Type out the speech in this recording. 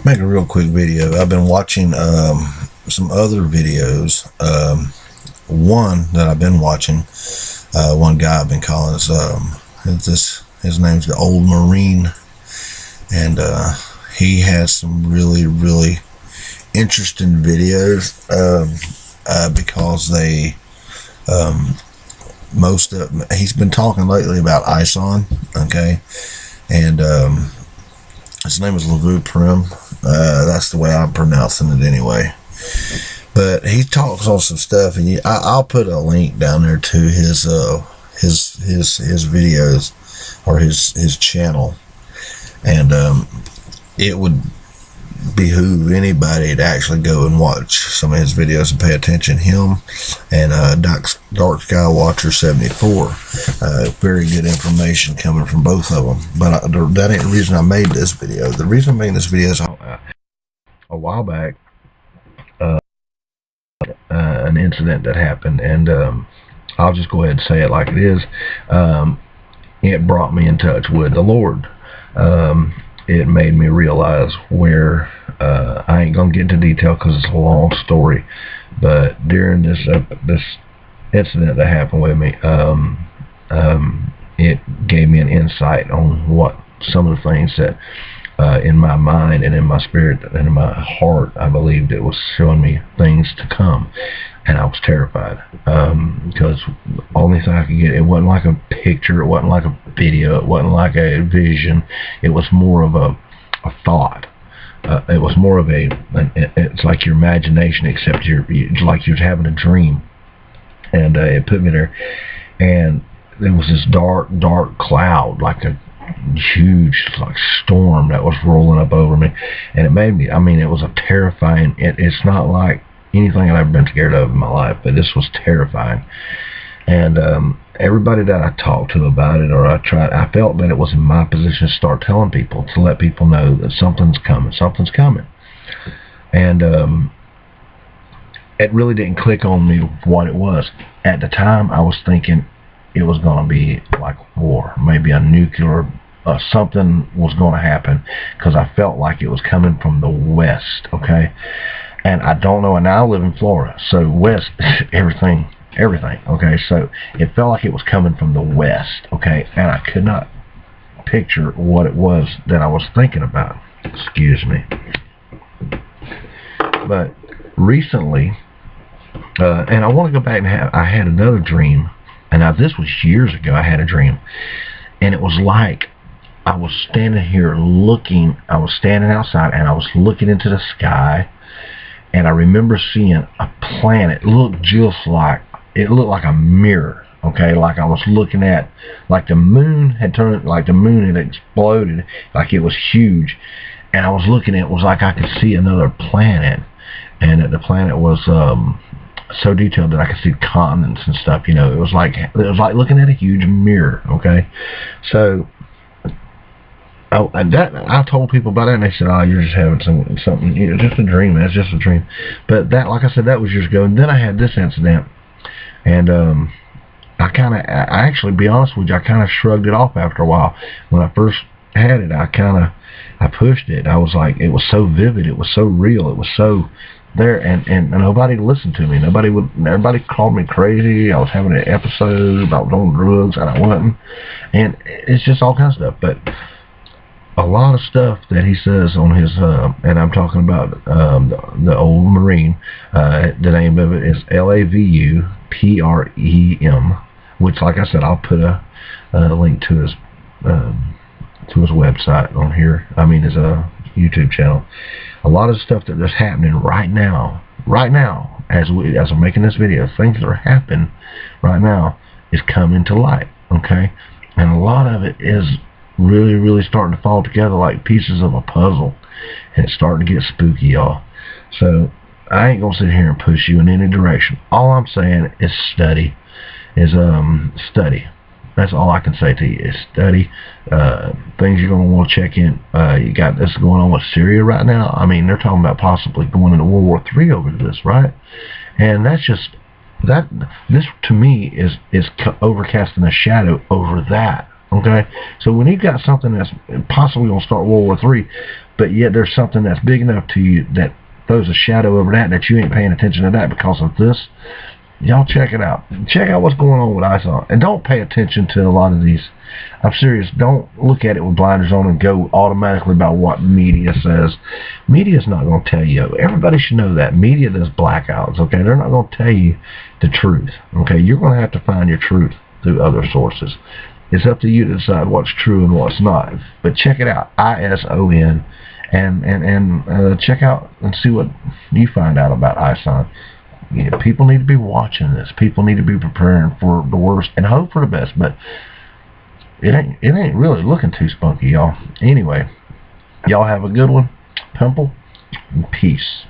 Make a real quick video. I've been watching some other videos. One that I've been watching, one guy I've been calling his name's the Old Marine, and he has some really interesting videos because they he's been talking lately about Ison, okay, and his name is Lavu Prim. That's the way I'm pronouncing it anyway. But he talks on some stuff, and I'll put a link down there to his videos or his channel, and it would behoove anybody to actually go and watch some of his videos and pay attention. Him and Dark Sky Watcher 74, very good information coming from both of them. But that ain't the reason I made this video. The reason I'm making this video is a while back, an incident that happened, and I'll just go ahead and say it like it is. It brought me in touch with the Lord. It made me realize where, I ain't gonna get into detail because it's a long story, but during this incident that happened with me, it gave me an insight on what some of the things that in my mind and in my spirit and in my heart, I believed it was showing me things to come, and I was terrified, because the only thing I could get, it wasn't like a picture, it wasn't like a video, it wasn't like a vision, it was more of a thought. It was more of it's like your imagination, except it's like you're having a dream. And it put me there, and there was this dark cloud, like a huge storm that was rolling up over me, and it made me, it was a terrifying, it's not like anything I've ever been scared of in my life, but this was terrifying. And everybody that I talked to about it, or I felt that it was in my position to start telling people, to let people know that something's coming. And it really didn't click on me what it was. At the time, I was thinking it was going to be like war, maybe a nuclear, something was going to happen, because I felt like it was coming from the west, okay? And I don't know, and now I live in Florida, so west, everything, okay? So it felt like it was coming from the west, okay? And I could not picture what it was that I was thinking about. Excuse me. But recently, and I want to go back and I had another dream. And now this was years ago. I had a dream, and it was like I was standing here looking, I was standing outside, and I was looking into the sky, and I remember seeing a planet. It looked like a mirror, okay? Like I was looking at, like the moon had turned, like the moon had exploded, like it was huge, and I was looking at it was like I could see another planet, and that the planet was so detailed that I could see continents and stuff. It was like looking at a huge mirror, okay? So I told people about it, and they said, "Oh, you're just having something. Just a dream. That's just a dream." But that, like I said, that was years ago. And then I had this incident, and I actually, be honest with you, I kind of shrugged it off after a while. When I first had it, I pushed it. I was like, it was so vivid, it was so real, it was so there, and nobody listened to me. Everybody called me crazy. I was having an episode about doing drugs, and I wasn't. And it's just all kinds of stuff. But a lot of stuff that he says on his, and I'm talking about the Old Marine, the name of it is LAVU PREM, which, like I said, I'll put a link to his website on here. His YouTube channel. A lot of stuff that is happening right now, as I'm making this video, things that are happening right now is coming to light, okay? And a lot of it is really starting to fall together like pieces of a puzzle, and it's starting to get spooky, y'all. So I ain't gonna sit here and push you in any direction. All I'm saying is study. Study. That's all I can say to you, is study. Things you're going to want to check in. You got this going on with Syria right now. They're talking about possibly going into World War III over this, right? And that's just, this to me is overcasting a shadow over that, okay? So when you've got something that's possibly going to start World War III, but yet there's something that's big enough to you that throws a shadow over that you ain't paying attention to that because of this. Y'all check it out. Check out what's going on with Ison. And don't pay attention to a lot of these. I'm serious. Don't look at it with blinders on and go automatically by what media says. Media's not going to tell you. Everybody should know that. Media does blackouts, okay? They're not going to tell you the truth, okay? You're going to have to find your truth through other sources. It's up to you to decide what's true and what's not. But check it out. ISON. And check out and see what you find out about Ison. Yeah, people need to be watching this. People need to be preparing for the worst and hope for the best. But it ain't really looking too spunky, y'all. Anyway, y'all have a good one. Pimple and peace.